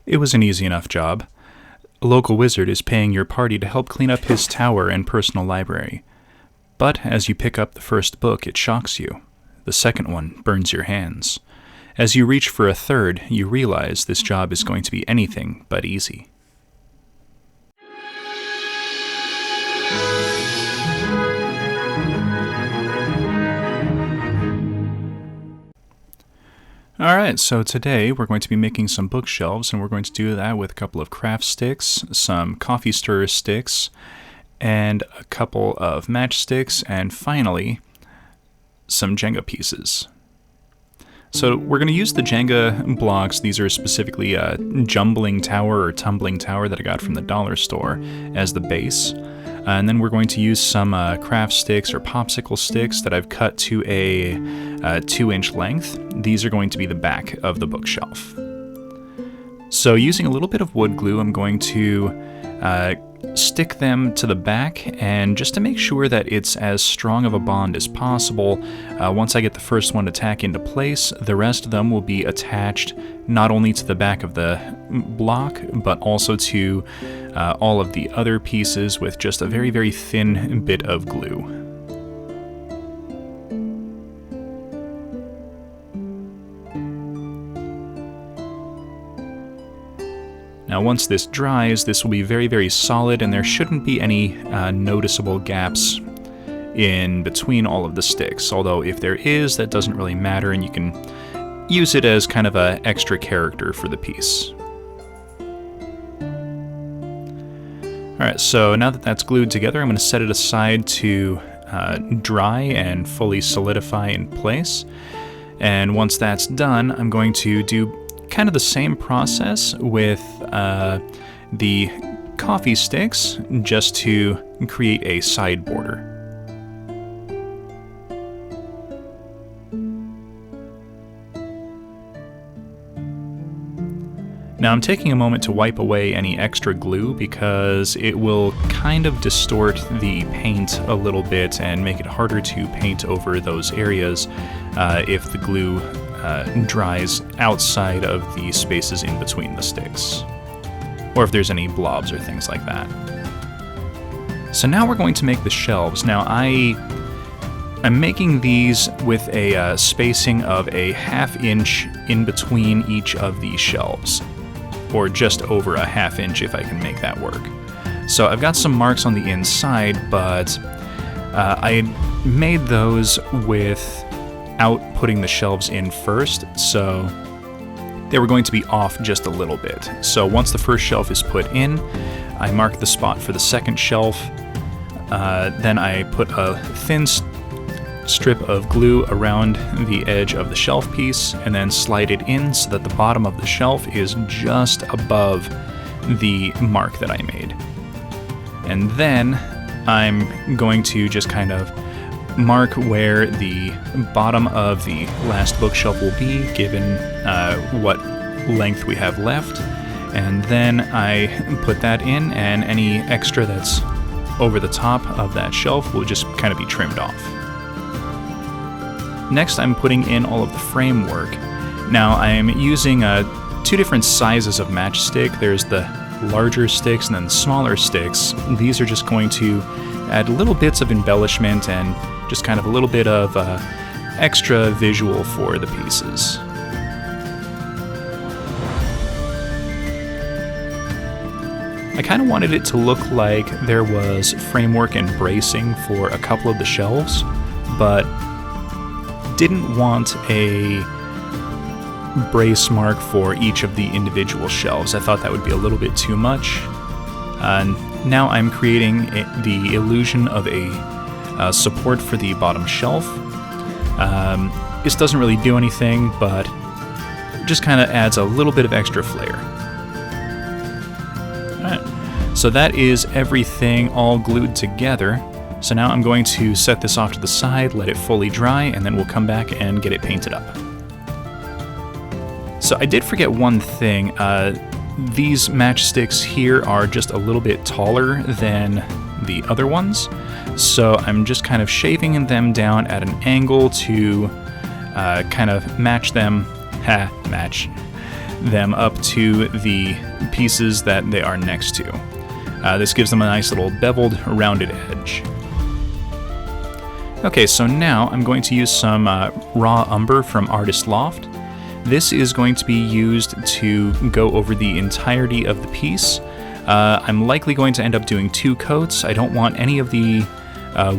It was an easy enough job. A local wizard is paying your party to help clean up his tower and personal library. But as you pick up the first book, it shocks you. The second one burns your hands. As you reach for a third, you realize this job is going to be anything but easy. Alright, so today we're going to be making some bookshelves, and we're going to do that with a couple of craft sticks, some coffee stirrer sticks, and a couple of matchsticks, and finally, some Jenga pieces. So we're going to use the Jenga blocks. These are specifically a jumbling tower or tumbling tower that I got from the dollar store as the base. And then we're going to use some craft sticks or popsicle sticks that I've cut to a 2-inch length. These are going to be the back of the bookshelf. So using a little bit of wood glue, I'm going to stick them to the back, and just to make sure that it's as strong of a bond as possible, once I get the first one to tack into place, the rest of them will be attached not only to the back of the block, but also to all of the other pieces with just a very, very thin bit of glue. Now once this dries, this will be very, very solid, and there shouldn't be any noticeable gaps in between all of the sticks. Although if there is, that doesn't really matter, and you can use it as kind of an extra character for the piece. Alright, so now that that's glued together, I'm going to set it aside to dry and fully solidify in place. And once that's done, I'm going to do kind of the same process with the coffee sticks, just to create a side border. Now I'm taking a moment to wipe away any extra glue because it will kind of distort the paint a little bit and make it harder to paint over those areas if the glue dries outside of the spaces in between the sticks, or if there's any blobs or things like that. So now we're going to make the shelves. Now I'm making these with a spacing of a 1/2 inch in between each of these shelves, or just over a 1/2 inch if I can make that work. So I've got some marks on the inside, but I made those without putting the shelves in first, so they were going to be off just a little bit. So once the first shelf is put in, I mark the spot for the second shelf, then I put a thin strip of glue around the edge of the shelf piece, and then slide it in so that the bottom of the shelf is just above the mark that I made. And then I'm going to just kind of mark where the bottom of the last bookshelf will be, given what length we have left, and then I put that in, and any extra that's over the top of that shelf will just kind of be trimmed off. Next, I'm putting in all of the framework. Now I'm using 2 different sizes of matchstick. There's the larger sticks and then the smaller sticks. These are just going to add little bits of embellishment and just kind of a little bit of extra visual for the pieces. I kind of wanted it to look like there was framework and bracing for a couple of the shelves, but didn't want a brace mark for each of the individual shelves. I thought that would be a little bit too much. Now I'm creating the illusion of a support for the bottom shelf. This doesn't really do anything, but just kind of adds a little bit of extra flair. Alright, so that is everything all glued together. So now I'm going to set this off to the side, let it fully dry, and then we'll come back and get it painted up. So I did forget one thing. These matchsticks here are just a little bit taller than the other ones, so I'm just kind of shaving them down at an angle to kind of match them, them up to the pieces that they are next to. This gives them a nice little beveled, rounded edge. Okay, so now I'm going to use some raw umber from Artist Loft. This is going to be used to go over the entirety of the piece. I'm likely going to end up doing 2 coats. I don't want any of the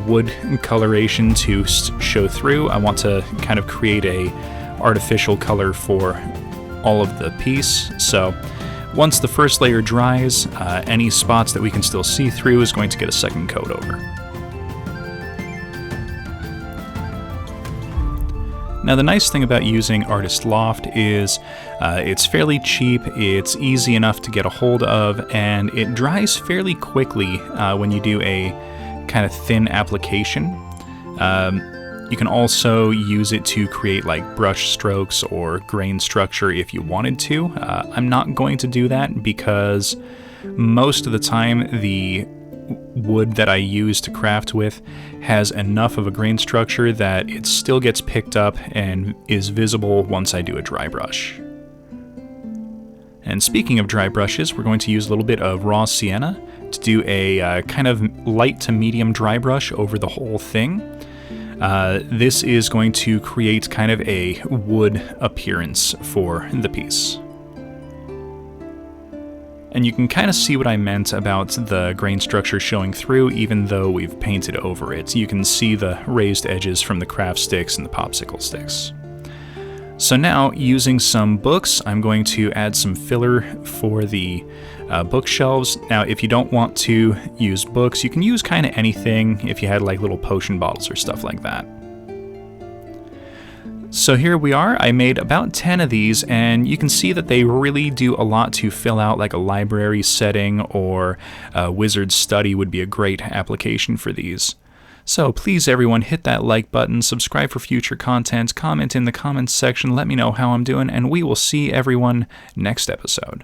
wood coloration to show through. I want to kind of create a artificial color for all of the piece. So once the first layer dries, any spots that we can still see through is going to get a second coat over. Now the nice thing about using Artist Loft is it's fairly cheap, it's easy enough to get a hold of, and it dries fairly quickly when you do a kind of thin application. You can also use it to create like brush strokes or grain structure if you wanted to. I'm not going to do that because most of the time the wood that I use to craft with has enough of a grain structure that it still gets picked up and is visible once I do a dry brush. And speaking of dry brushes, we're going to use a little bit of raw sienna to do a kind of light to medium dry brush over the whole thing. This is going to create kind of a wood appearance for the piece. And you can kind of see what I meant about the grain structure showing through even though we've painted over it. You can see the raised edges from the craft sticks and the popsicle sticks. So now, using some books, I'm going to add some filler for the bookshelves. Now, if you don't want to use books, you can use kind of anything if you had like little potion bottles or stuff like that. So here we are. I made about 10 of these, and you can see that they really do a lot to fill out like a library setting, or a wizard's study would be a great application for these. So please everyone, hit that like button, subscribe for future content, comment in the comments section, let me know how I'm doing, and we will see everyone next episode.